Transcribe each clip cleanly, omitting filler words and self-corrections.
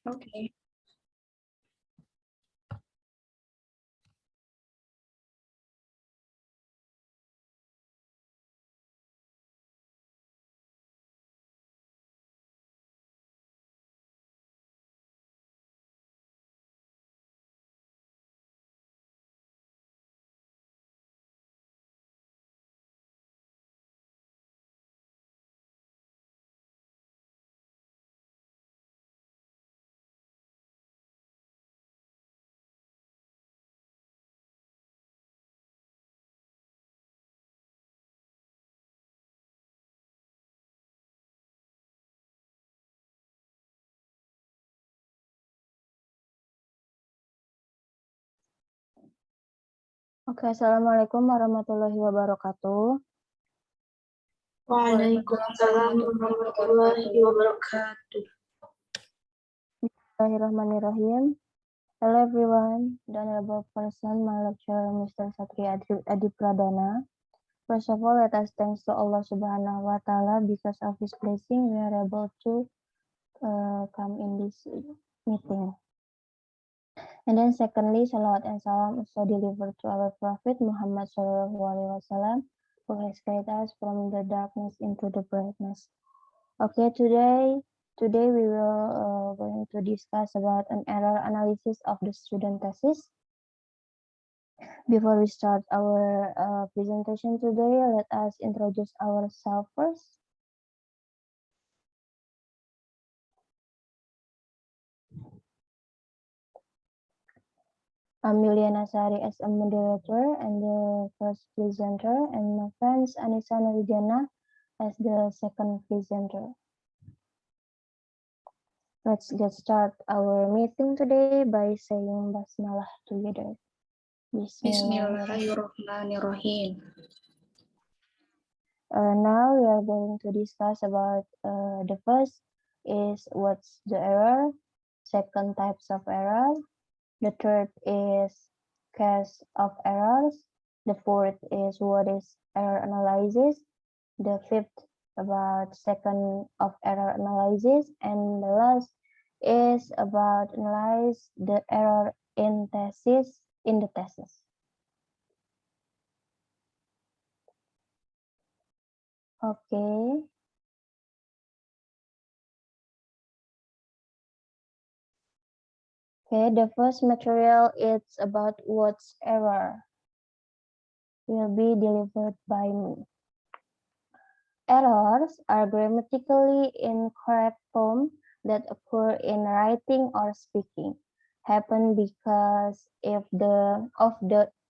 Okay. Oke, Assalamualaikum warahmatullahi wabarakatuh. Waalaikumsalam warahmatullahi wabarakatuh. Bismillahirrahmanirrahim. Hello everyone, the honorable person, my lecturer, Mr. Satria Adi Pradana. First of all, let us thanks to Allah Subhanahu wa Ta'ala because of His blessing we are able to come in this meeting. And then secondly, salawat and salam also delivered to our Prophet Muhammad Sallallahu Alaihi Wasallam, who has guided us from the darkness into the brightness. Okay, today we will going to discuss about an error analysis of the student thesis. Before we start our presentation today, let us introduce ourselves first. I'm Yulia Nasari as a moderator and the first presenter, and my friends Anissa Nuridiana as the second presenter. Let's get start our meeting today by saying Basmalah together. Bismillahirrahmanirrahim. Now we are going to discuss about the first is what's the error, second types of error, the third is case of errors, the fourth is what is error analysis, the fifth about second of error analysis, and the last is about analyze the error in the thesis. Okay. Okay, the first material is about what's error will be delivered by me. Errors are grammatically incorrect form that occur in writing or speaking. Happen because of the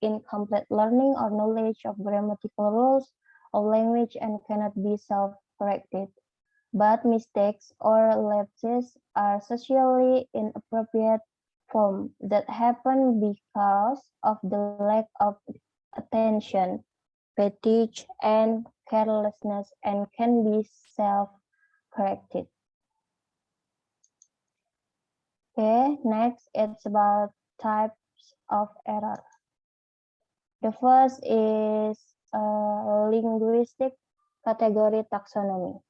incomplete learning or knowledge of grammatical rules of language and cannot be self-corrected. But mistakes or lapses are socially inappropriate form that happen because of the lack of attention, fatigue, and carelessness and can be self-corrected. Okay, next it's about types of error. The first is linguistic category taxonomy.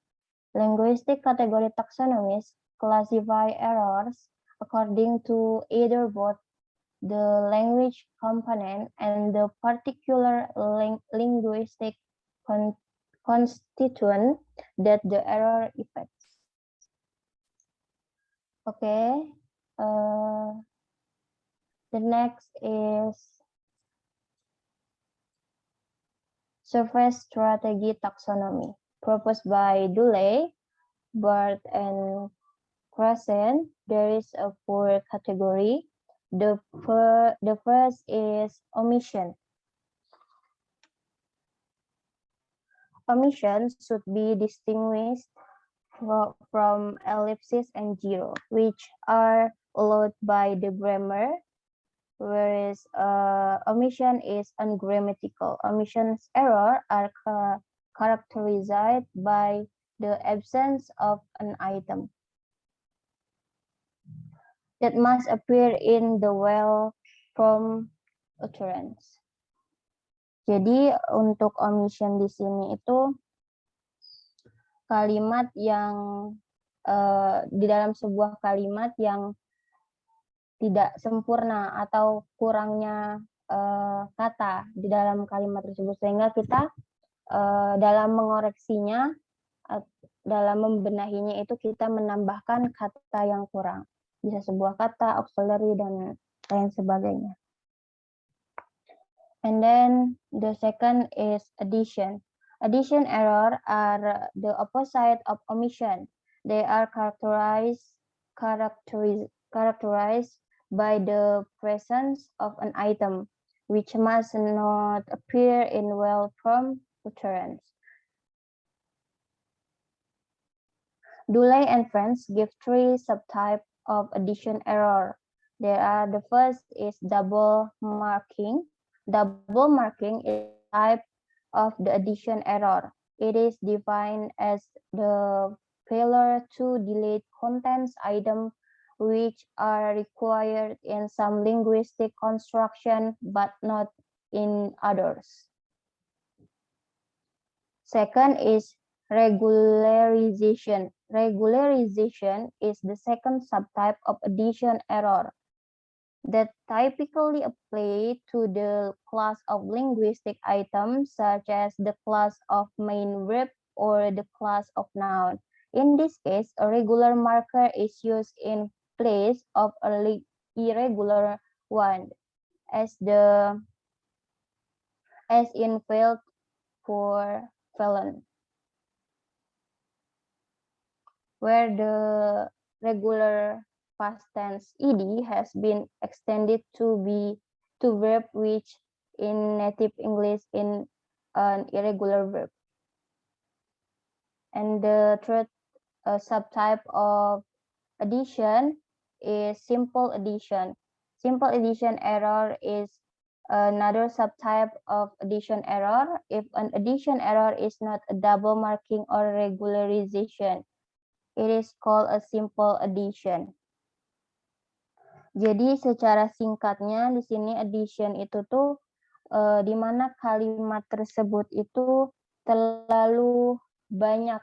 Linguistic category taxonomies classify errors according to either both the language component and the particular linguistic constituent that the error affects. Okay, the next is surface strategy taxonomy proposed by Duley, Bart, and Crescent. There is a four category. The first is omission. Omission should be distinguished from ellipsis and zero, which are allowed by the grammar, whereas omission is ungrammatical. Omission's error are characterized by the absence of an item that must appear in the well-formed utterance. Jadi untuk omission di sini itu kalimat yang di dalam sebuah kalimat yang tidak sempurna atau kurangnya kata di dalam kalimat tersebut, sehingga kita dalam mengoreksinya, dalam membenahinya itu kita menambahkan kata yang kurang, bisa sebuah kata, auxiliary, dan lain sebagainya. And then the second is addition. Addition error are the opposite of omission. They are characterized by the presence of an item which must not appear in well-formed utterance. Duley and friends give three subtypes of addition error. The first is double marking. Double marking is a type of the addition error. It is defined as the failure to delete contents items which are required in some linguistic construction but not in others. Second is regularization. Regularization is the second subtype of addition error that typically apply to the class of linguistic items such as the class of main verb or the class of noun. In this case, a regular marker is used in place of an irregular one, as in failed for felon, where the regular past tense ed has been extended to verb which in native English in an irregular verb. And the third subtype of addition is simple addition. Simple addition error is another subtype of addition error if an addition error is not a double marking or regularization. It is called a simple addition. Jadi secara singkatnya di sini addition itu tuh di mana kalimat tersebut itu terlalu banyak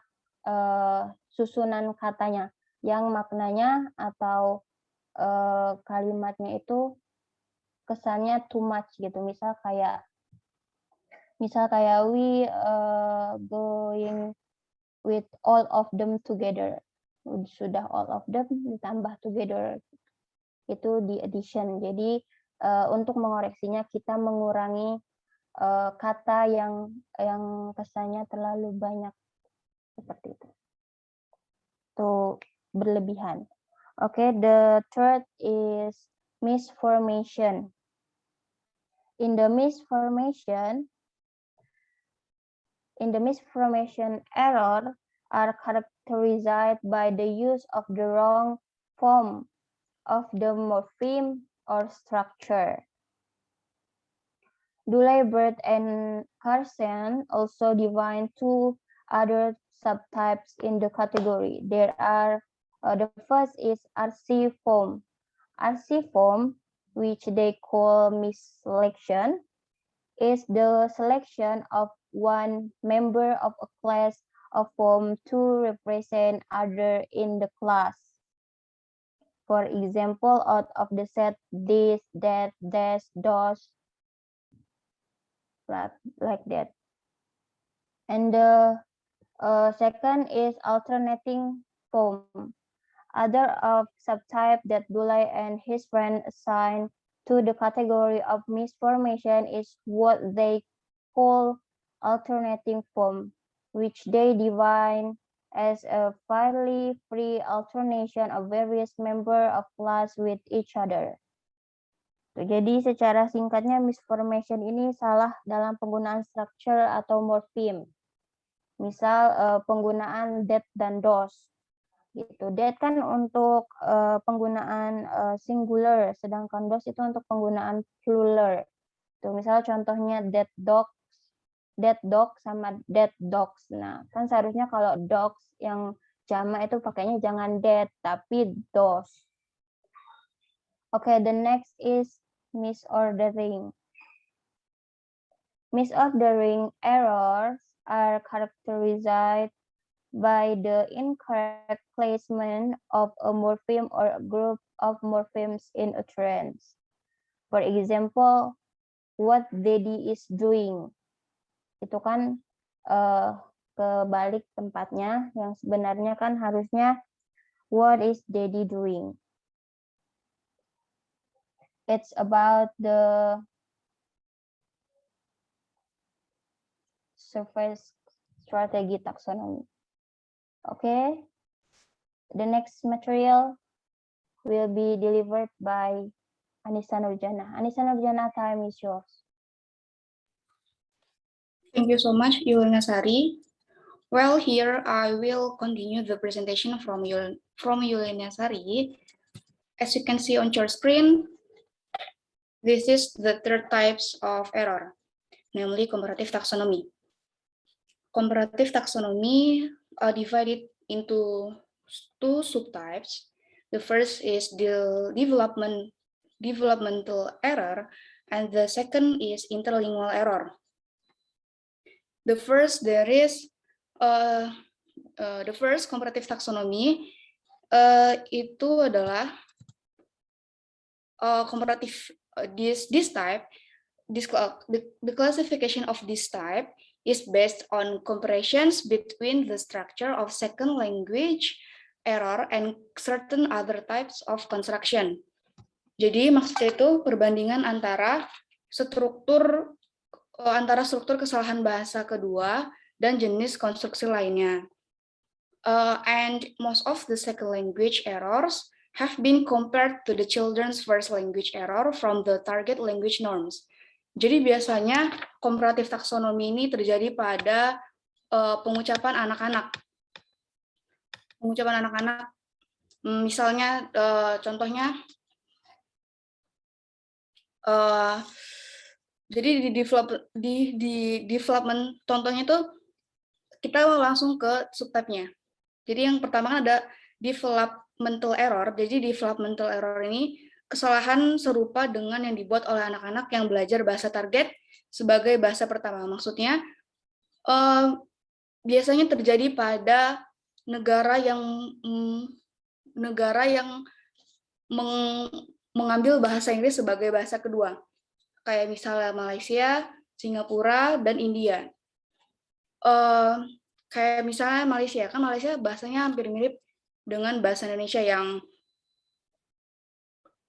susunan katanya yang maknanya atau kalimatnya itu kesannya too much gitu. Misal kayak we going with all of them together. Sudah all of them ditambah together. Itu di addition. Jadi untuk mengoreksinya kita mengurangi kata yang kesannya terlalu banyak seperti itu. Itu berlebihan. Okay, the third is misformation. In the misformation error are characterized by the use of the wrong form of the morpheme or structure. Duley, Bird, and Carson also define two other subtypes in the category. There are the first is RC form. RC form, which they call misselection, is the selection of one member of a class of form to represent other in the class. For example, out of the set this, that, dash, those, like that. And the second is alternating form. Other of subtype that Duley and his friend assign to the category of misformation is what they call alternating form, which they define as a fairly free alternation of various member of class with each other. Jadi secara singkatnya misformation ini salah dalam penggunaan structure atau morpheme. Misal penggunaan that dan those. Gitu. That kan untuk penggunaan singular, sedangkan those itu untuk penggunaan plural. Tuh, misal contohnya that dog sama that dogs. Nah, kan seharusnya kalau dogs yang jamak itu pakainya jangan that, tapi those. Okay, the next is misordering. Misordering errors are characterized by the incorrect placement of a morpheme or a group of morphemes in utterance. For example, what daddy is doing. Itu kan kebalik tempatnya, yang sebenarnya kan harusnya what is daddy doing. It's about the surface strategy taxonomy. Okay, the next material will be delivered by Anissa Nurjana. Anissa Nurjana, time is yours. Thank you so much, Yulina Sari. Well, here I will continue the presentation from Yulina Sari. As you can see on your screen, this is the third types of error, namely comparative taxonomy. Comparative taxonomy are divided into two subtypes. The first is the developmental error, and the second is interlingual error. The first comparative taxonomy itu adalah comparative this type. The classification of this type is based on comparisons between the structure of second language error and certain other types of construction. Jadi maksudnya itu perbandingan antara struktur kesalahan bahasa kedua dan jenis konstruksi lainnya. And most of the second language errors have been compared to the children's first language error from the target language norms. Jadi biasanya komparatif taksonomi ini terjadi pada pengucapan anak-anak. Misalnya contohnya, jadi di development contohnya itu kita langsung ke subtype-nya. Jadi yang pertama ada developmental error. Jadi developmental error ini kesalahan serupa dengan yang dibuat oleh anak-anak yang belajar bahasa target sebagai bahasa pertama. Maksudnya biasanya terjadi pada negara yang mengambil bahasa Inggris sebagai bahasa kedua. Kayak misalnya Malaysia, Singapura, dan India. Kayak misalnya Malaysia, kan Malaysia bahasanya hampir mirip dengan bahasa Indonesia yang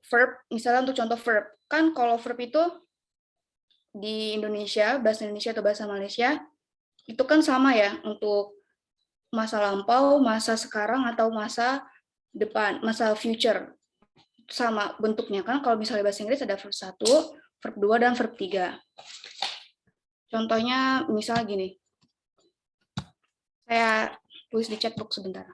verb, misalnya untuk contoh verb. Kan kalau verb itu di Indonesia, bahasa Indonesia atau bahasa Malaysia, itu kan sama ya untuk masa lampau, masa sekarang, atau masa depan, masa future. Sama bentuknya kan, kalau misalnya bahasa Inggris ada verb 1, verb 2, dan verb 3. Contohnya misalnya gini. Saya tulis di chatbox sebentar.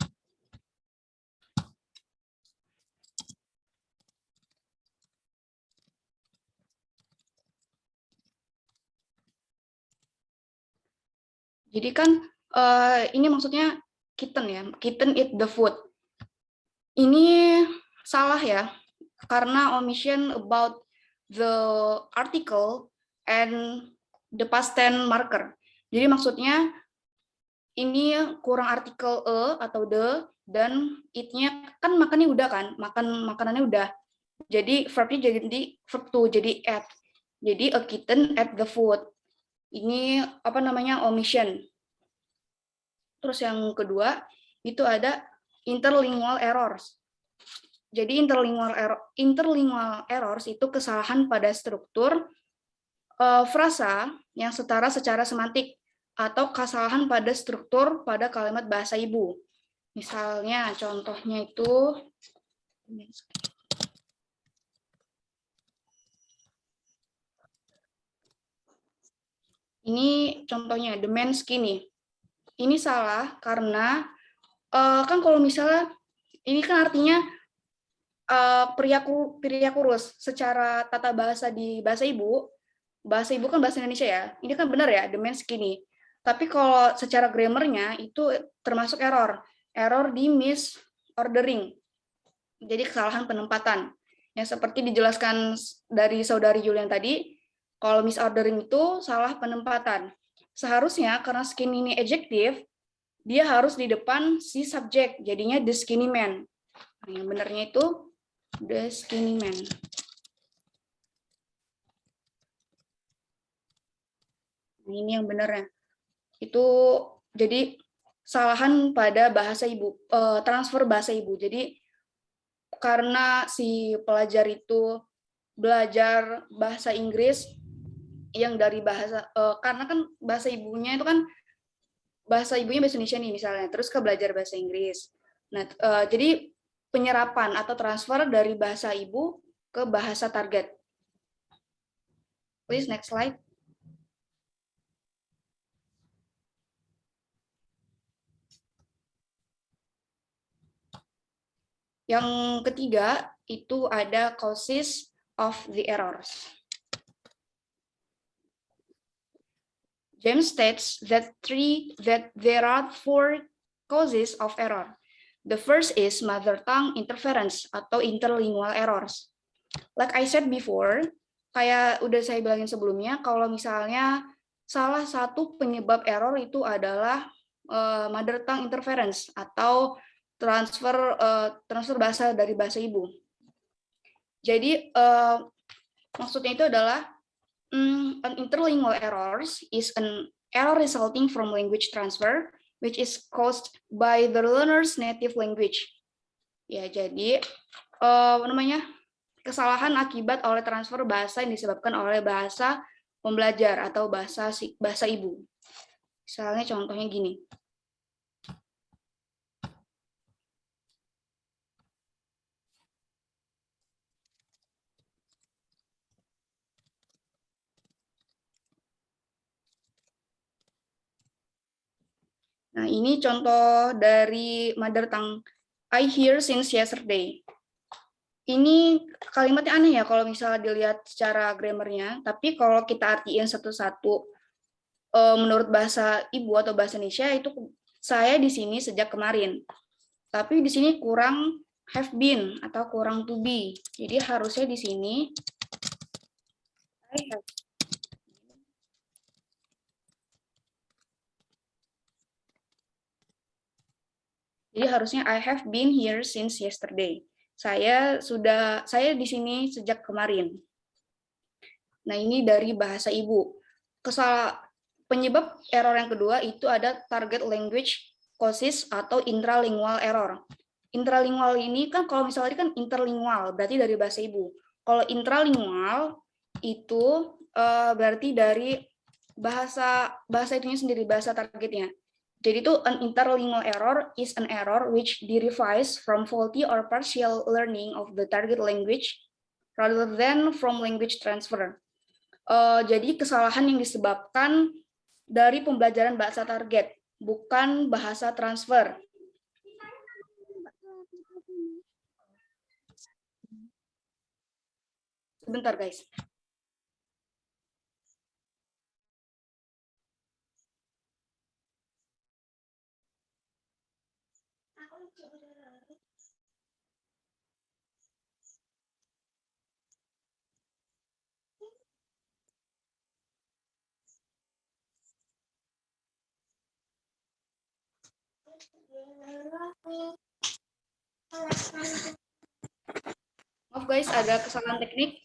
Jadi kan ini maksudnya kitten ya, kitten eat the food. Ini salah ya, karena omission about the article and the past tense marker. Jadi maksudnya ini kurang artikel atau the, dan it-nya kan makannya udah kan, makanannya udah. Jadi verbnya jadi verb to, jadi ate. Jadi a kitten ate the food. Ini apa namanya, omission. Terus yang kedua itu ada interlingual errors. Jadi interlingual errors itu kesalahan pada struktur frasa yang setara secara semantik atau kesalahan pada struktur pada kalimat bahasa ibu. Misalnya contohnya itu ini contohnya the man skinny. Ini salah karena kan kalau misalnya ini kan artinya pria kurus secara tata bahasa di bahasa ibu kan bahasa Indonesia ya. Ini kan benar ya, the man skinny. Tapi kalau secara grammarnya itu termasuk error di misordering. Jadi kesalahan penempatan. Yang seperti dijelaskan dari saudari Julian tadi, kalau misordering itu salah penempatan. Seharusnya karena skinny ini adjektif, dia harus di depan si subjek, jadinya the skinny man. Nah, yang benernya itu the skinny man. Nah, ini yang benernya. Itu jadi kesalahan pada bahasa ibu, transfer bahasa ibu. Jadi karena si pelajar itu belajar bahasa Inggris yang dari bahasa, karena kan bahasa ibunya itu kan bahasa ibunya bahasa Indonesia nih misalnya, terus ke belajar bahasa Inggris. Nah, jadi penyerapan atau transfer dari bahasa ibu ke bahasa target. Please next slide. Yang ketiga itu ada causes of the errors. James states that there are 4 causes of error. The first is mother tongue interference atau interlingual errors. Like I said before, kayak udah saya bilangin sebelumnya, kalau misalnya salah satu penyebab error itu adalah mother tongue interference atau transfer bahasa dari bahasa ibu. Jadi maksudnya itu adalah an interlingual errors is an error resulting from language transfer which is caused by the learner's native language. Ya, jadi kesalahan akibat oleh transfer bahasa yang disebabkan oleh bahasa pembelajar atau bahasa ibu. Misalnya contohnya gini. Nah, ini contoh dari mother tongue I hear since yesterday. Ini kalimatnya aneh ya kalau misalnya dilihat secara grammarnya, tapi kalau kita artiin satu-satu menurut bahasa ibu atau bahasa Indonesia itu saya di sini sejak kemarin. Tapi di sini kurang have been atau kurang to be. Jadi harusnya di sini I have. Jadi harusnya I have been here since yesterday. Saya di sini sejak kemarin. Nah, ini dari bahasa ibu. Penyebab error yang kedua itu ada target language causes atau intralingual error. Intralingual ini kan kalau misalnya kan interlingual, berarti dari bahasa ibu. Kalau intralingual itu berarti dari bahasa itunya sendiri, bahasa targetnya. Jadi itu an interlingual error is an error which derives from faulty or partial learning of the target language rather than from language transfer. Jadi kesalahan yang disebabkan dari pembelajaran bahasa target, bukan bahasa transfer. Sebentar, guys. Maaf guys, ada kesalahan teknik.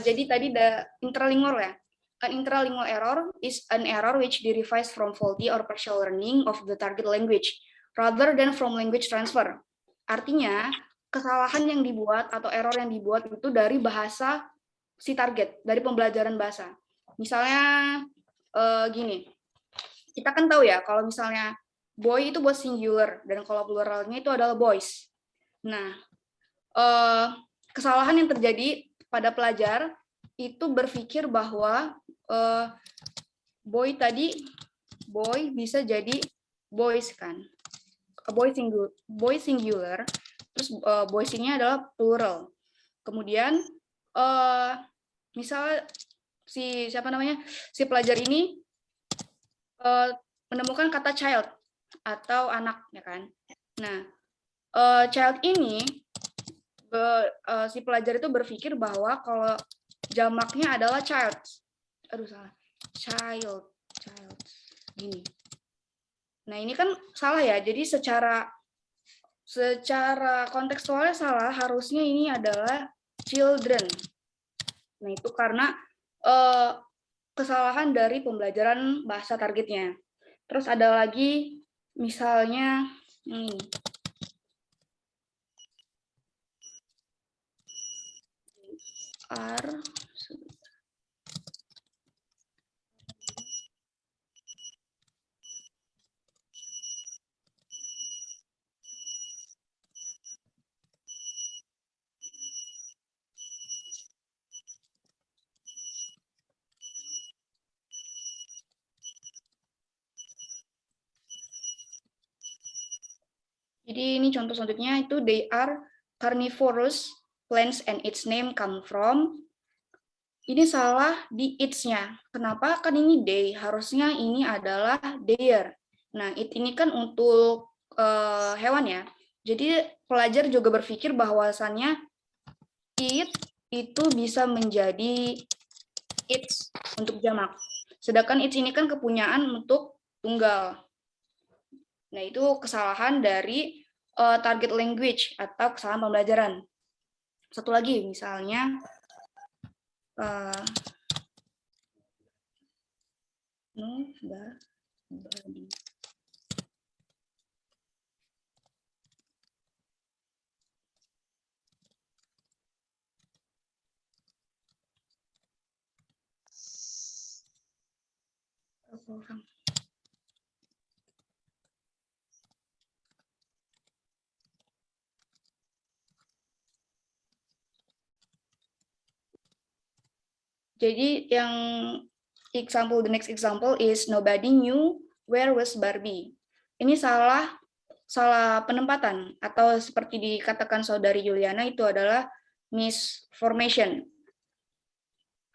Jadi tadi ada interlingual ya. An intralingual error is an error which derives from faulty or partial learning of the target language rather than from language transfer. Artinya, kesalahan yang dibuat atau error yang dibuat itu dari bahasa si target, dari pembelajaran bahasa. Misalnya gini, kita kan tahu ya kalau misalnya boy itu buat singular dan kalau pluralnya itu adalah boys. Nah, kesalahan yang terjadi pada pelajar itu berpikir bahwa boy bisa jadi boys kan, boy singular, terus boys ini adalah plural. Kemudian misal si pelajar ini menemukan kata child atau anak ya kan. Nah, child ini si pelajar itu berpikir bahwa kalau jamaknya adalah child gini. Nah, ini kan salah ya. Jadi secara kontekstualnya salah, harusnya ini adalah children. Nah, itu karena kesalahan dari pembelajaran bahasa targetnya. Terus ada lagi misalnya ini. R Jadi ini contoh selanjutnya itu they are carnivorous plants and its name come from. Ini salah di its-nya. Kenapa? Kan ini they, harusnya ini adalah their. Nah, it ini kan untuk hewan ya. Jadi pelajar juga berpikir bahwasannya it itu bisa menjadi its untuk jamak. Sedangkan its ini kan kepunyaan untuk tunggal. Nah, itu kesalahan dari target language atau kesalahan pembelajaran. Satu lagi, misalnya nobody. Jadi yang the next example is nobody knew where was Barbie. Ini salah penempatan atau seperti dikatakan saudari Juliana itu adalah misformation.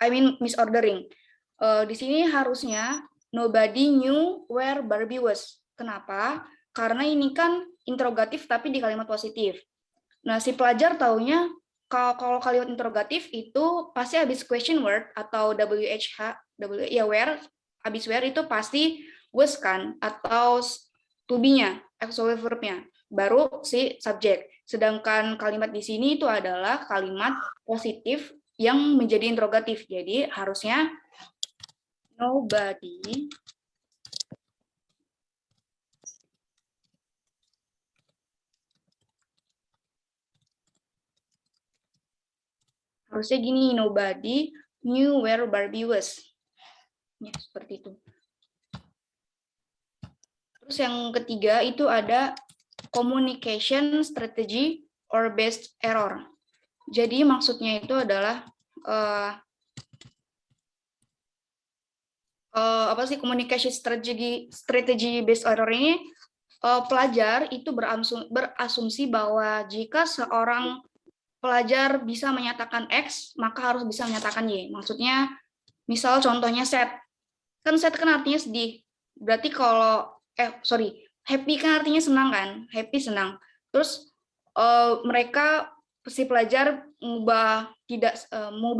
I mean misordering. Di sini harusnya nobody knew where Barbie was. Kenapa? Karena ini kan interrogatif tapi di kalimat positif. Nah, si pelajar taunya kalau kalimat interrogatif itu pasti habis question word atau where, habis where itu pasti was kan, atau to be-nya, auxiliary verb-nya, baru si subjek. Sedangkan kalimat di sini itu adalah kalimat positif yang menjadi interrogatif. Jadi harusnya nobody harusnya gini, nobody knew where Barbie was. Ya, seperti itu. Terus yang ketiga itu ada communication strategy or based error. Jadi maksudnya itu adalah apa sih communication strategy based error ini? Pelajar itu berasumsi bahwa jika seorang pelajar bisa menyatakan X, maka harus bisa menyatakan Y. Maksudnya, misal contohnya sad. Kan sad kan artinya sedih. Berarti kalau, happy kan artinya senang kan? Happy, senang. Terus mereka, si pelajar mengubah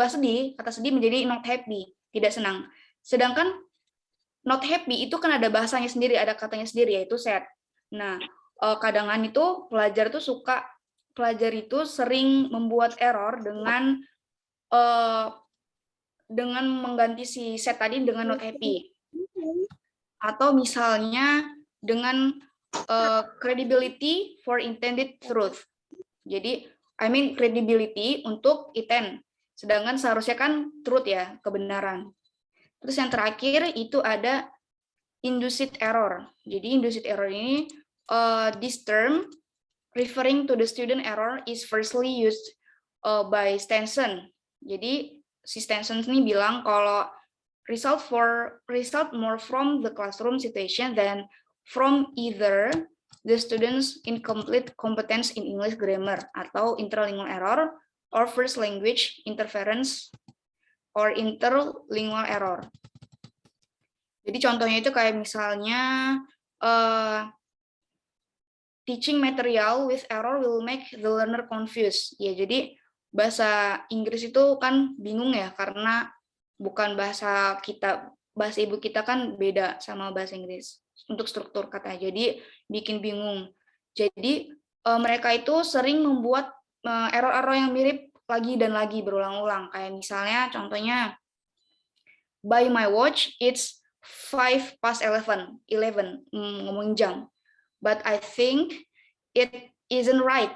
sedih, kata sedih menjadi not happy, tidak senang. Sedangkan not happy itu kan ada bahasanya sendiri, ada katanya sendiri, yaitu sad. Nah, kadang-kadang itu pelajar itu sering membuat error dengan mengganti si set tadi dengan not happy. Atau misalnya dengan credibility for intended truth. Jadi, I mean credibility untuk intent. Sedangkan seharusnya kan truth ya, kebenaran. Terus yang terakhir itu ada induced error. Jadi induced error ini, this term referring to the student error is firstly used by Stenson. Jadi si Stenson ini bilang kalau result more from the classroom situation than from either the students' incomplete competence in English grammar atau interlingual error or first language interference or interlingual error. Jadi contohnya itu kayak misalnya teaching material with error will make the learner confused. Ya, jadi bahasa Inggris itu kan bingung ya, karena bukan bahasa kita, bahasa ibu kita kan beda sama bahasa Inggris. untuk struktur kata. Jadi bikin bingung. Jadi mereka itu sering membuat error-error yang mirip lagi dan lagi berulang-ulang. Kayak misalnya contohnya by my watch it's 11:05, ngomongin jam. But I think it isn't right.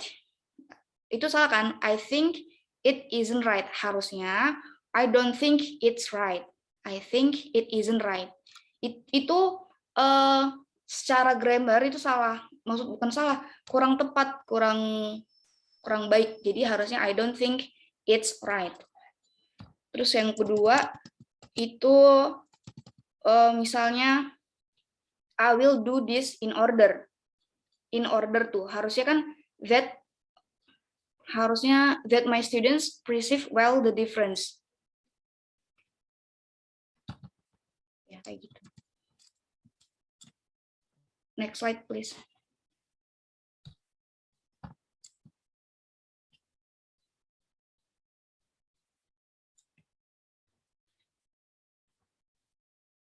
Itu salah kan? I think it isn't right. Harusnya I don't think it's right. I think it isn't right. Itu secara grammar itu salah. Maksud bukan salah, kurang tepat, kurang baik. Jadi harusnya I don't think it's right. Terus yang kedua itu misalnya I will do this in order. In order tuh harusnya kan that my students perceive well the difference. Ya kayak gitu. Next slide please.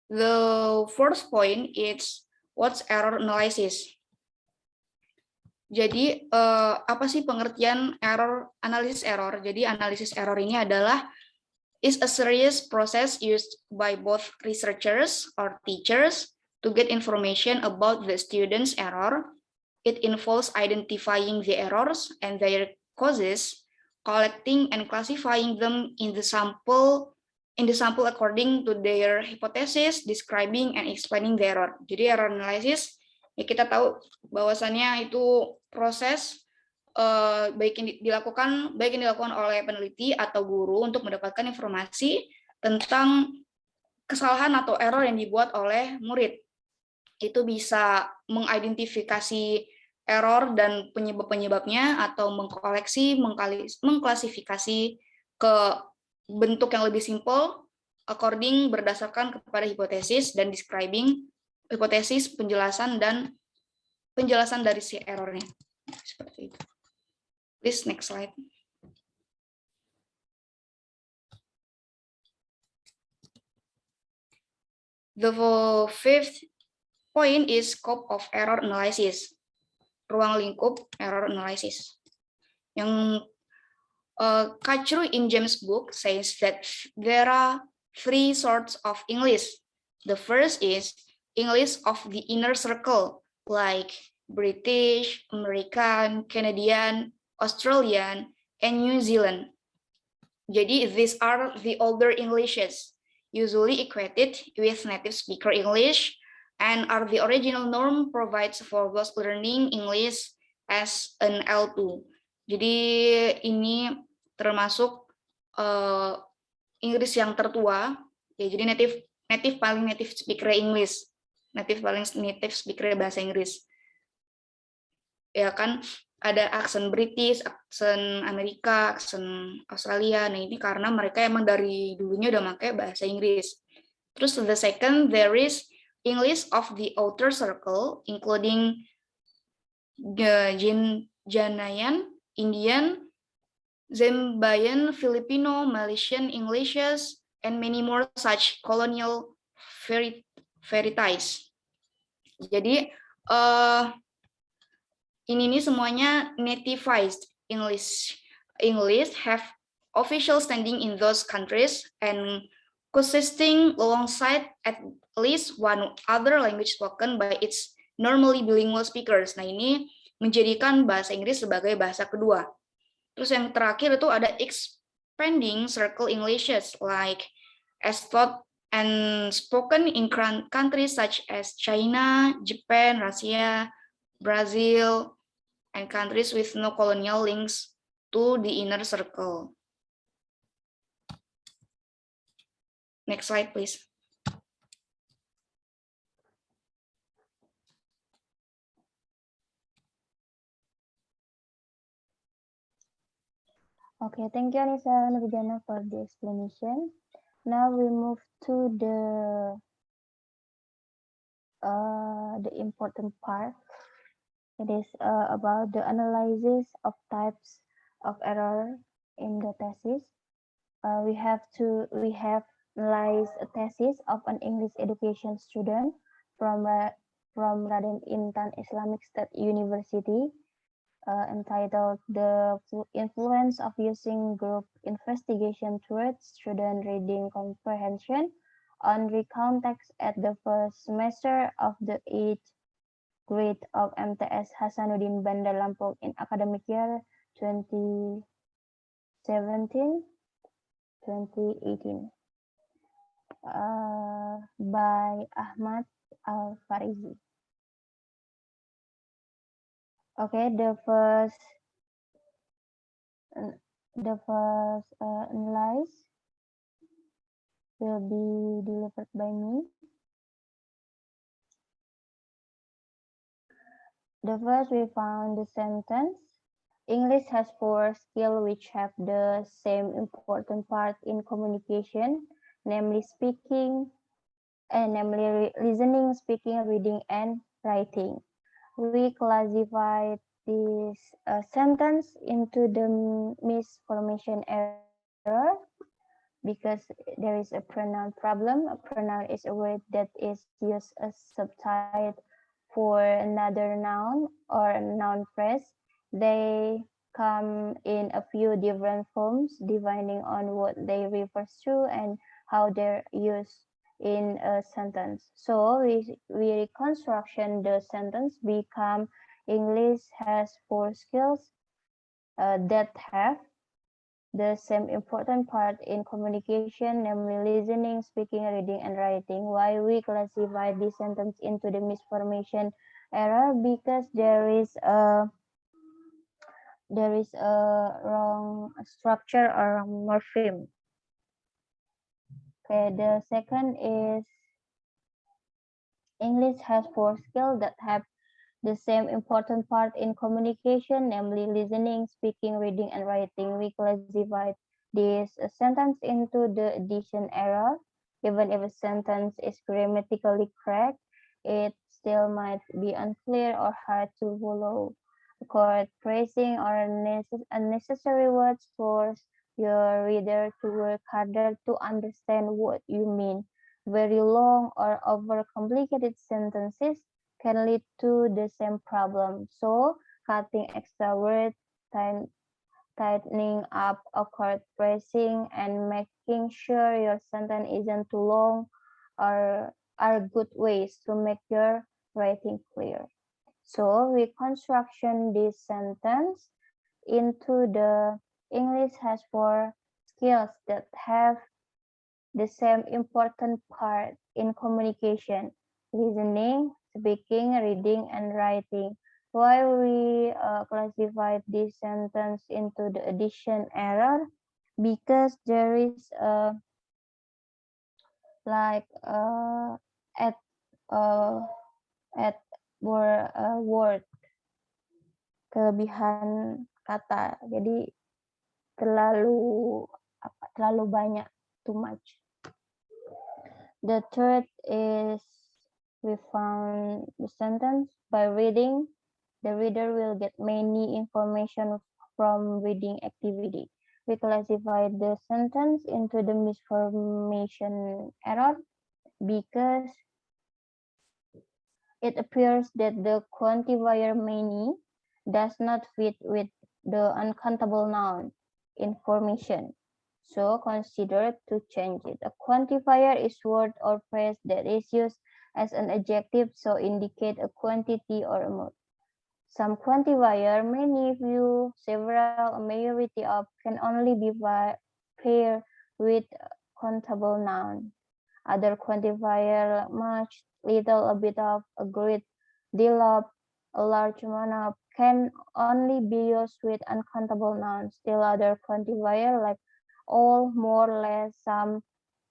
The fourth point is what's error analysis. Jadi apa sih pengertian analisis error? Jadi analisis error ini adalah is a serious process used by both researchers or teachers to get information about the student's error. It involves identifying the errors and their causes, collecting and classifying them in the sample according to their hypothesis, describing and explaining the error. Jadi error analysis ya kita tahu bahwasannya itu proses baik yang dilakukan oleh peneliti atau guru untuk mendapatkan informasi tentang kesalahan atau error yang dibuat oleh murid. Itu bisa mengidentifikasi error dan penyebab-penyebabnya atau mengklasifikasi ke bentuk yang lebih simpel berdasarkan kepada hipotesis dan describing hipotesis, penjelasan dari si errornya. Seperti itu. Please next slide. The fifth point is scope of error analysis. Ruang lingkup error analysis. Yang Kachru in James' book says that there are 3 sorts of English. The first is English of the inner circle, like British, American, Canadian, Australian, and New Zealand. Jadi these are the older Englishes, usually equated with native speaker English, and are the original norm provides for those learning English as an L2. Jadi ini termasuk Inggris yang tertua, ya jadi native speaker English, native speaker bahasa Inggris. Ya kan ada aksen British, aksen Amerika, aksen Australia. Nah ini karena mereka emang dari dulunya udah pakai bahasa Inggris. Terus the second there is English of the outer circle, including the Janayan, Indian, Zambian, Filipino, Malaysian Englishes, and many more such colonial varieties. Jadi ini semuanya nativized English have official standing in those countries and consisting alongside at least one other language spoken by its normally bilingual speakers. Nah ini menjadikan bahasa Inggris sebagai bahasa kedua. Terus yang terakhir itu ada expanding circle Englishes like as taught and spoken in countries such as China, Japan, Russia, Brazil, and countries with no colonial links to the inner circle. Next slide, please. Okay, thank you Anissa and Vijana for the explanation. Now we move to the important part. It is about the analysis of types of error in the thesis. We have analyzed a thesis of an English education student from from Raden Intan Islamic State University, entitled "The Influence of Using Group Investigation Towards Student Reading Comprehension on the Context at the First Semester of the 8th Grade of MTS Hasanuddin Bandar Lampung in academic year 2017-2018, by Ahmad Al-Farizi. Okay, the first analyze will be delivered by me. The first, we found the sentence. English has 4 skills which have the same important part in communication, namely listening, speaking, reading, and writing. We classified this sentence into the misformation error because there is a pronoun problem. A pronoun is a word that is used as substitute for another noun or a noun phrase. They come in a few different forms depending on what they refer to and how they're used in a sentence. So we reconstruction the sentence become English has 4 skills that have the same important part in communication, namely listening, speaking, reading, and writing. Why we classify this sentence into the misformation error? Because there is a wrong structure or wrong morpheme. Okay, the second is English has 4 skills that have the same important part in communication, namely listening, speaking, reading, and writing. We classified this sentence into the addition error. Even if a sentence is grammatically correct, it still might be unclear or hard to follow. Correct phrasing or unnecessary words force your reader to work harder to understand what you mean. Very long or overcomplicated sentences can lead to the same problem. So, cutting extra words, tightening up awkward phrasing, and making sure your sentence isn't too long are good ways to make your writing clear. So, reconstruction this sentence into the English has 4 skills that have the same important part in communication: listening, speaking, reading, and writing. Why we classified this sentence into the addition error? Because there is like at word kelebihan kata. Jadi terlalu banyak, too much. The third is we found the sentence by reading. The reader will get many information from reading activity. We classified the sentence into the misformation error because it appears that the quantifier many does not fit with the uncountable noun information. So consider to change it. A quantifier is word or phrase that is used as an adjective, so indicate a quantity or a mode. Some quantifier, many, few, several, a majority of, can only be paired with countable noun. Other quantifier, much, little, a bit of, a great deal of, a large amount of, can only be used with uncountable nouns. Still other quantifier like all, more, less, some,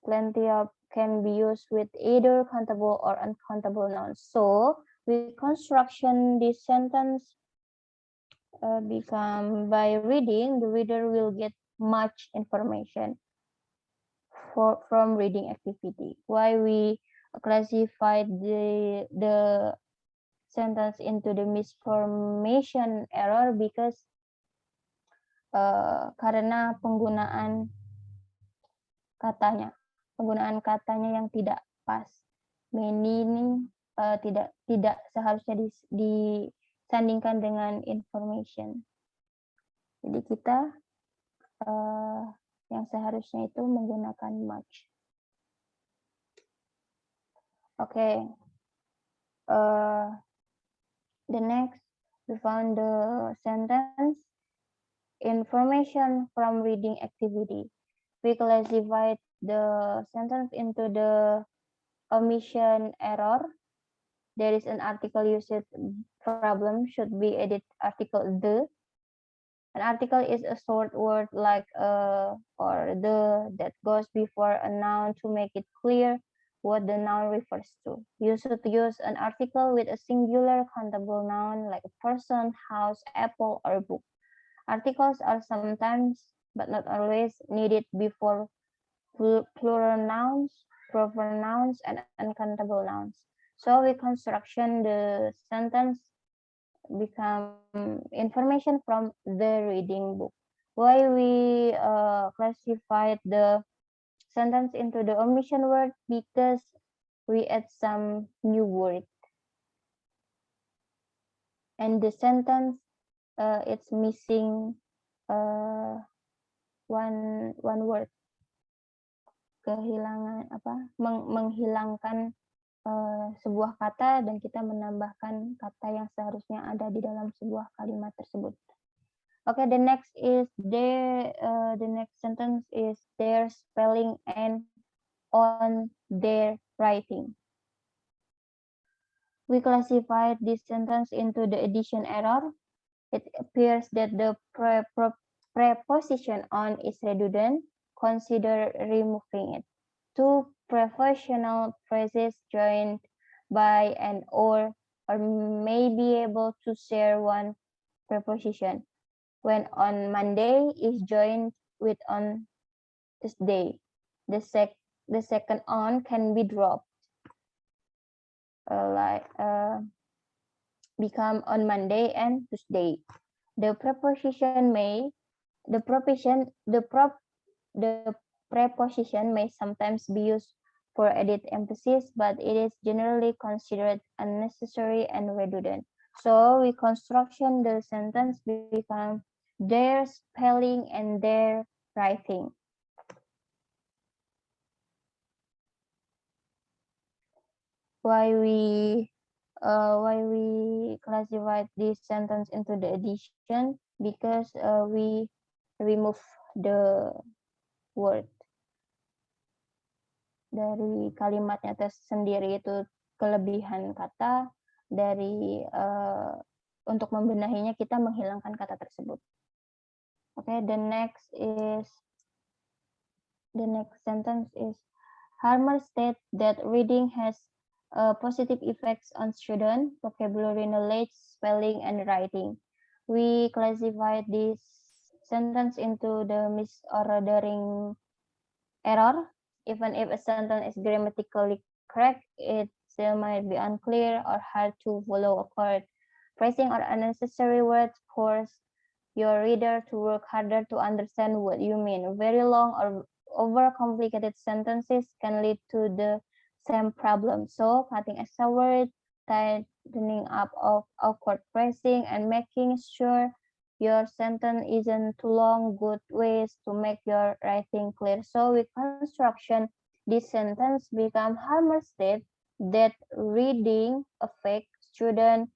plenty of, can be used with either countable or uncountable nouns. So reconstruction this sentence become by reading, the reader will get much information from reading activity. Why we classified the sentence into the misformation error? Because karena penggunaan katanya yang tidak pas. Many ini tidak seharusnya disandingkan dengan information. Jadi kita yang seharusnya itu menggunakan much. Okay. The next, we found the sentence information from reading activity. We classified the sentence into the omission error. There is an article usage problem, should be edit article the. An article is a short word like or the that goes before a noun to make it clear what the noun refers to. You should use an article with a singular countable noun like a person, house, apple, or book. Articles are sometimes, but not always, needed before plural nouns, proper nouns, and uncountable nouns. So we construction the sentence become information from the reading book. Why we classified the sentence into the omission word? Because we add some new word. And the sentence it's missing one word. Kehilangan menghilangkan sebuah kata dan kita menambahkan kata yang seharusnya ada di dalam sebuah kalimat tersebut. Okay, the next sentence is their spelling and on their writing. We classified this sentence into the addition error. It appears that the preposition on is redundant. Consider removing it. Two prepositional phrases joined by an or may be able to share one preposition. When on Monday is joined with on Tuesday, the second on can be dropped, become on Monday and Tuesday. The preposition may sometimes be used for added emphasis, but it is generally considered unnecessary and redundant. So we construction the sentence become their spelling and their writing. Why we classified this sentence into the addition? Because we remove the word dari kalimatnya tersendiri, itu kelebihan kata dari untuk membenahinya kita menghilangkan kata tersebut. Okay, the next sentence is Harmer state that reading has positive effects on student vocabulary knowledge, spelling, and writing. We classified this sentence into the misordering error. Even if a sentence is grammatically correct, it still might be unclear or hard to follow a chord. Phrasing or unnecessary words force your reader to work harder to understand what you mean. Very long or overcomplicated sentences can lead to the same problem. So cutting extra words, tightening up of awkward phrasing, and making sure your sentence isn't too long, good ways to make your writing clear. So with construction, this sentence become Harmer state that reading affects student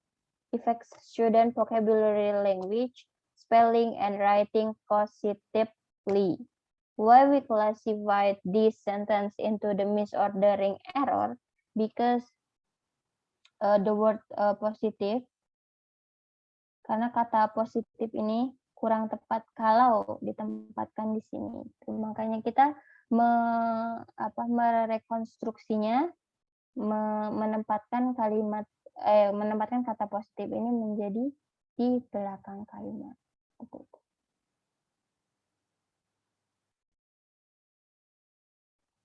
vocabulary, language, spelling, and writing positively. Why we classified this sentence into the misordering error? Because the word positive, karena kata positif ini kurang tepat kalau ditempatkan di sini. Makanya kita merekonstruksinya, menempatkan kata positif ini menjadi di belakang kalimat.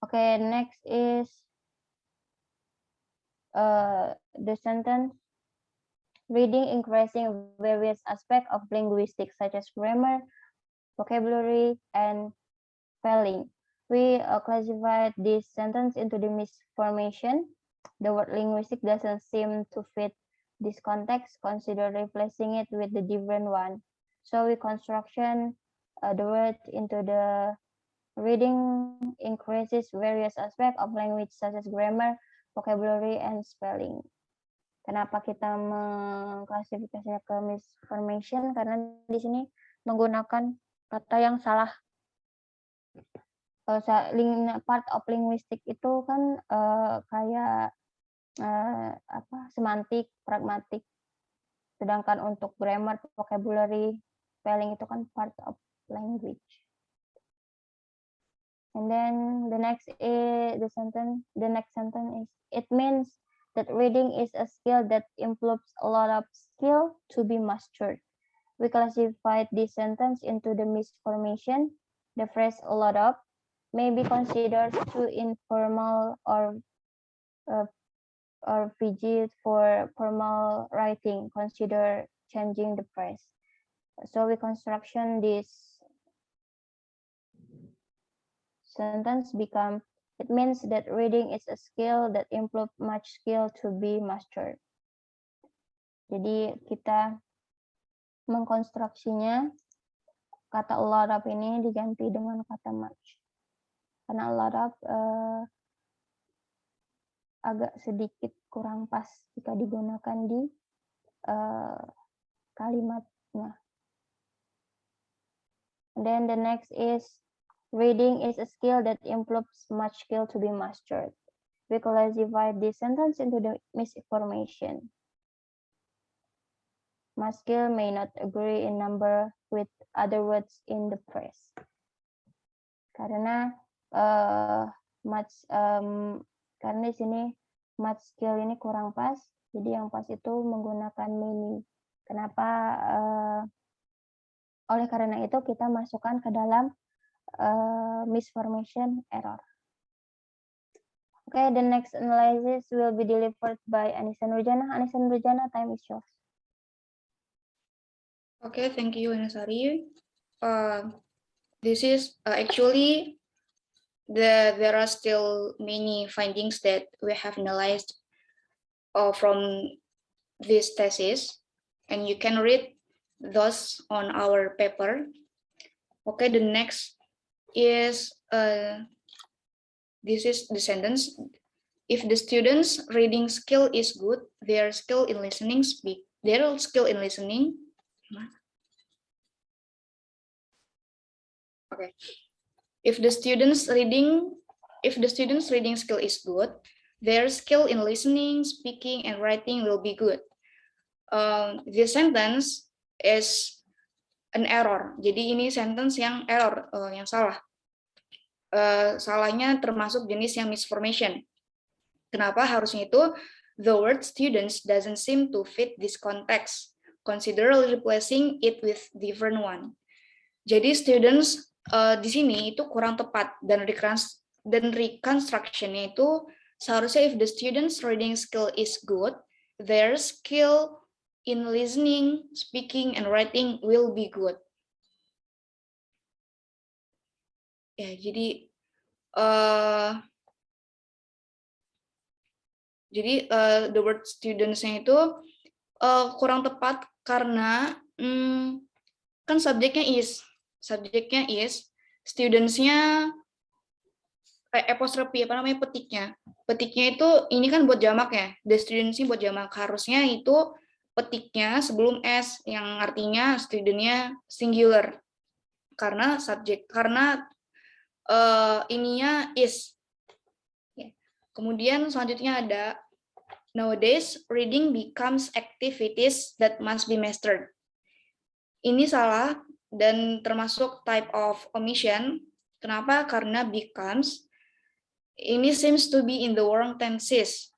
Okay, next is the sentence reading increasing various aspects of linguistics such as grammar, vocabulary, and spelling. We classified this sentence into the misformation. the word linguistic doesn't seem to fit this context, consider replacing it with the different one. So we construction the word into the reading increases various aspects of language such as grammar, vocabulary, and spelling. Kenapa kita mengklasifikasinya ke misformation? Karena di sini menggunakan kata yang salah. Part of linguistic itu kan kayak semantik, pragmatik. Sedangkan untuk grammar, vocabulary, spelling itu kan part of language. And then the next sentence is, it means that reading is a skill that improves a lot of skill to be mastered. We classified this sentence into the misformation. The phrase a lot of may be considered too informal or rigid for formal writing. Consider changing the phrase. So we construction this sentence become, it means that reading is a skill that improve much skill to be mastered. Jadi kita mengkonstruksinya, kata a lot of ini diganti dengan kata much. Karena a lot of agak sedikit kurang pas jika digunakan di kalimatnya. And then the next is, reading is a skill that improves much skill to be mastered. We classify this sentence into the misinformation. Much skill may not agree in number with other words in the phrase. Karena karena di sini much skill ini kurang pas, jadi yang pas itu menggunakan many. Kenapa? Oleh karena itu kita masukkan ke dalam misformation error. Okay, the next analysis will be delivered by Anissa Nurjana. Anissa Nurjana, time is yours. Okay, thank you, Anasari. This is actually there are still many findings that we have analyzed from this thesis, and you can read those on our paper. Okay, the next is this is the sentence. If the students' reading skill is good, their skill in listening Okay. If the students' reading skill is good, their skill in listening, speaking, and writing will be good. This sentence is an error. Jadi ini sentence yang error, yang salah. Salahnya termasuk jenis yang misformation. Kenapa harusnya itu? The word students doesn't seem to fit this context. Consider replacing it with different one. Jadi students di sini itu kurang tepat, dan reconstruction-nya itu seharusnya if the students' reading skill is good, their skill in listening, speaking, and writing will be good. Ya, jadi the word students-nya itu kurang tepat karena kan subjeknya is, students-nya apostrophe petiknya itu ini kan buat jamak ya, the students ini buat jamak, harusnya itu petiknya sebelum s yang artinya student-nya singular karena ininya is. Kemudian selanjutnya ada nowadays reading becomes activities that must be mastered. Ini salah dan termasuk type of omission. Kenapa? Karena becomes ini seems to be in the wrong tenses.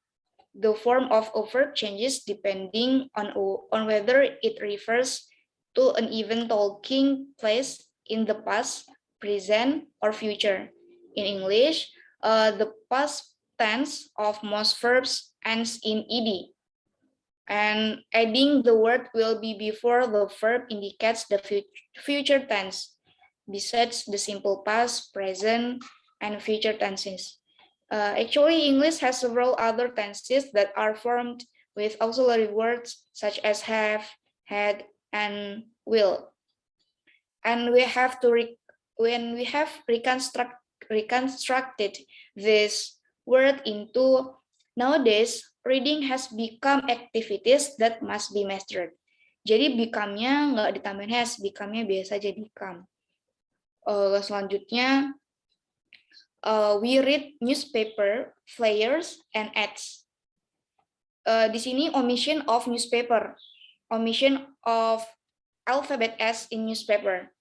The form of a verb changes depending on whether it refers to an event taking place in the past, present, or future. In English, the past tense of most verbs ends in ed, and adding the word will be before the verb indicates the future tense, besides the simple past, present, and future tenses. Actually, English has several other tenses that are formed with auxiliary words such as have, had, and will. And we have to when we have reconstructed this word into nowadays, reading has become activities that must be mastered. Jadi become-nya nggak ditambahin has, become-nya biasa aja become. Selanjutnya, we read newspaper, flyers, and ads. Di sini omission of newspaper, omission of alphabet S in newspaper.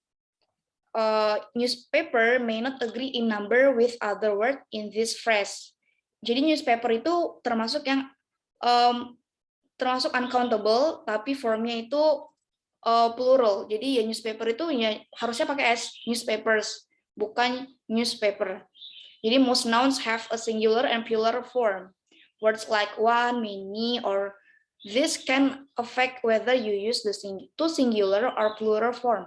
Newspaper may not agree in number with other word in this phrase. Jadi newspaper itu termasuk yang termasuk uncountable, tapi formnya itu plural. Jadi ya newspaper itu ya harusnya pakai S, newspapers, bukan newspaper. Jadi most nouns have a singular and plural form. Words like one, many, or this can affect whether you use the singular or plural form,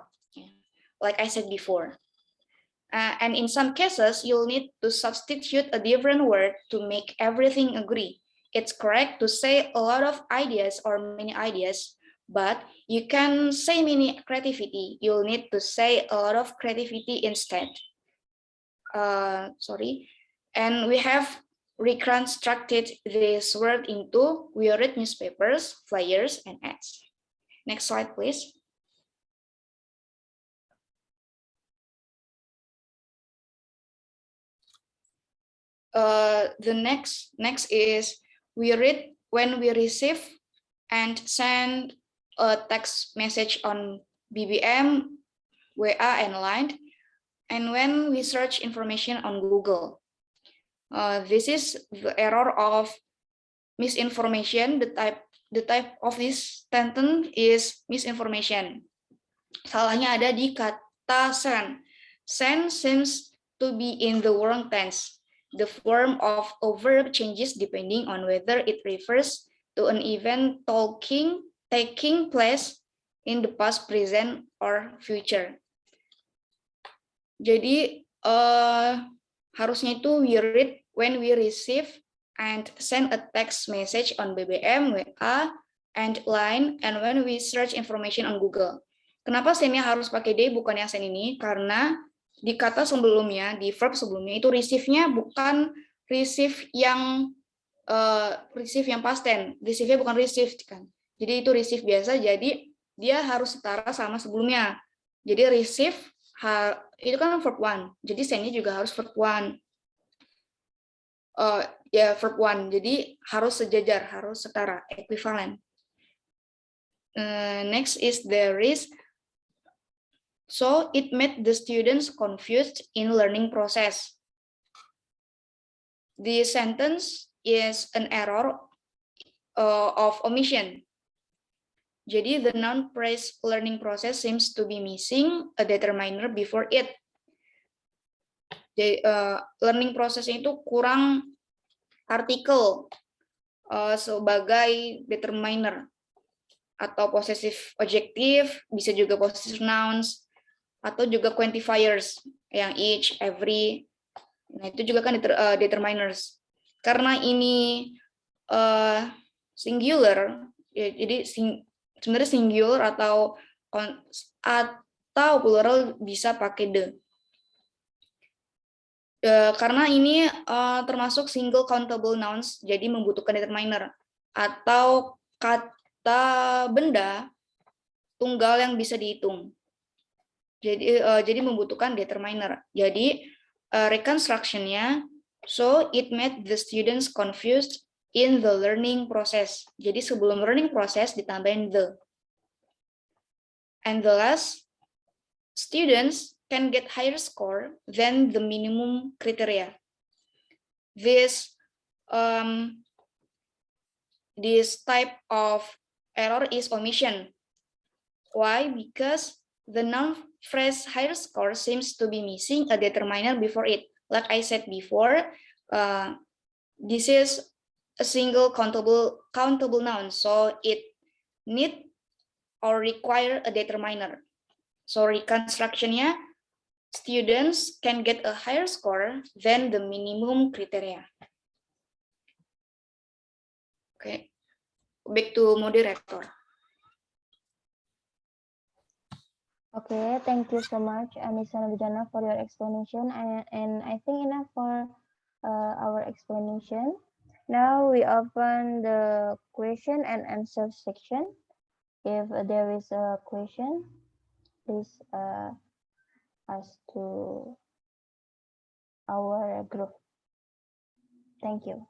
like I said before. And in some cases, you'll need to substitute a different word to make everything agree. It's correct to say a lot of ideas or many ideas, but you can say many creativity. You'll need to say a lot of creativity instead. And we have reconstructed this word into we read newspapers, flyers, and ads. Next slide, please. The next is we read when we receive and send a text message on BBM, WA, and Line, and when we search information on Google. This is the error of misinformation. The type of this sentence is misinformation. Salahnya ada di kata send. Send seems to be in the wrong tense. The form of a verb changes depending on whether it refers to an event taking place in the past, present, or future. Jadi harusnya itu we read when we receive and send a text message on BBM, WA, and Line, and when we search information on Google. Kenapa send-nya harus pakai D bukan yang send ini? Karena di kata sebelumnya, di verb sebelumnya itu receive-nya bukan receive yang past tense, receive-nya bukan received kan. Jadi itu receive biasa, jadi dia harus setara sama sebelumnya. Jadi receive itu kan verb 1, jadi send-nya juga harus verb 1. Verb 1, jadi harus sejajar, harus setara, equivalent. Next is there is. So it made the students confused in learning process. The sentence is an error of omission. Jadi the noun phrase learning process seems to be missing a determiner before it. Jadi, learning process itu kurang artikel sebagai determiner atau possessive adjective, bisa juga possessive nouns, atau juga quantifiers yang each, every. Nah, itu juga kan determiners. Karena ini singular, ya, jadi sebenarnya singular atau plural bisa pakai the. Karena ini termasuk single countable nouns, jadi membutuhkan determiner atau kata benda tunggal yang bisa dihitung. Jadi membutuhkan determiner. Jadi reconstruction-nya, so it made the students confused in the learning process. Jadi sebelum learning process ditambahin the. And the last, students can get higher score than the minimum criteria. This type of error is omission. Why? Because the noun phrase higher score seems to be missing a determiner before it. Like I said before, this is a single countable noun, so it need or require a determiner. So reconstruction-nya, students can get a higher score than the minimum criteria. Okay, back to moderator. Okay, thank you so much, Anissa Nurjana, for your explanation. And I think enough for our explanation. Now we open the question and answer section. If there is a question, please ask to our group. Thank you.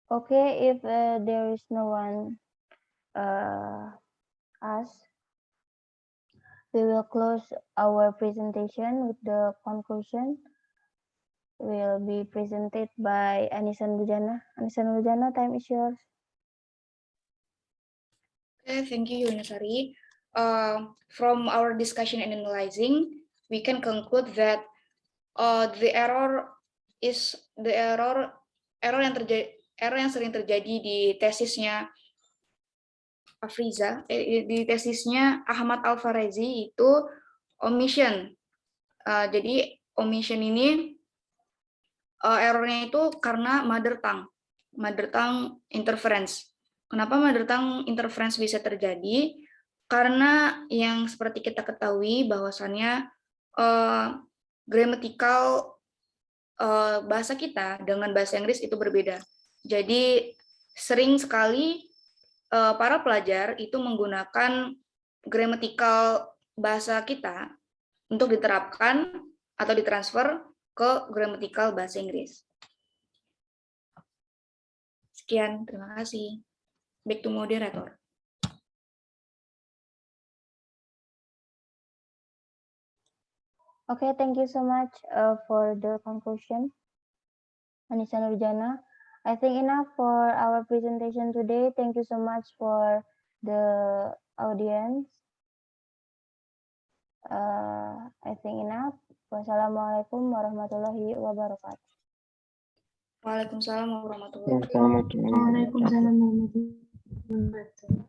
Okay, if there is no one ask, we will close our presentation with the conclusion will be presented by Anissa Nurjana. Anissa Nurjana, time is yours. Okay, thank you, Yunisari. From our discussion and analyzing, we can conclude that the error yang sering terjadi di tesisnya Afriza, di tesisnya Ahmad Al-Farezi itu omission. Jadi omission ini errornya itu karena mother tongue interference. Kenapa mother tongue interference bisa terjadi? Karena yang seperti kita ketahui bahwasannya gramatikal bahasa kita dengan bahasa Inggris itu berbeda. Jadi sering sekali para pelajar itu menggunakan gramatikal bahasa kita untuk diterapkan atau ditransfer ke gramatikal bahasa Inggris. Sekian, terima kasih. Back to moderator. Okay, thank you so much for the conclusion, Anissa Nurjana. I think enough for our presentation today. Thank you so much for the audience. I think enough. Wassalamualaikum warahmatullahi wabarakatuh. Waalaikumsalam warahmatullahi wabarakatuh. Assalamualaikum warahmatullahi wabarakatuh. Waalaikumsalam warahmatullahi wabarakatuh.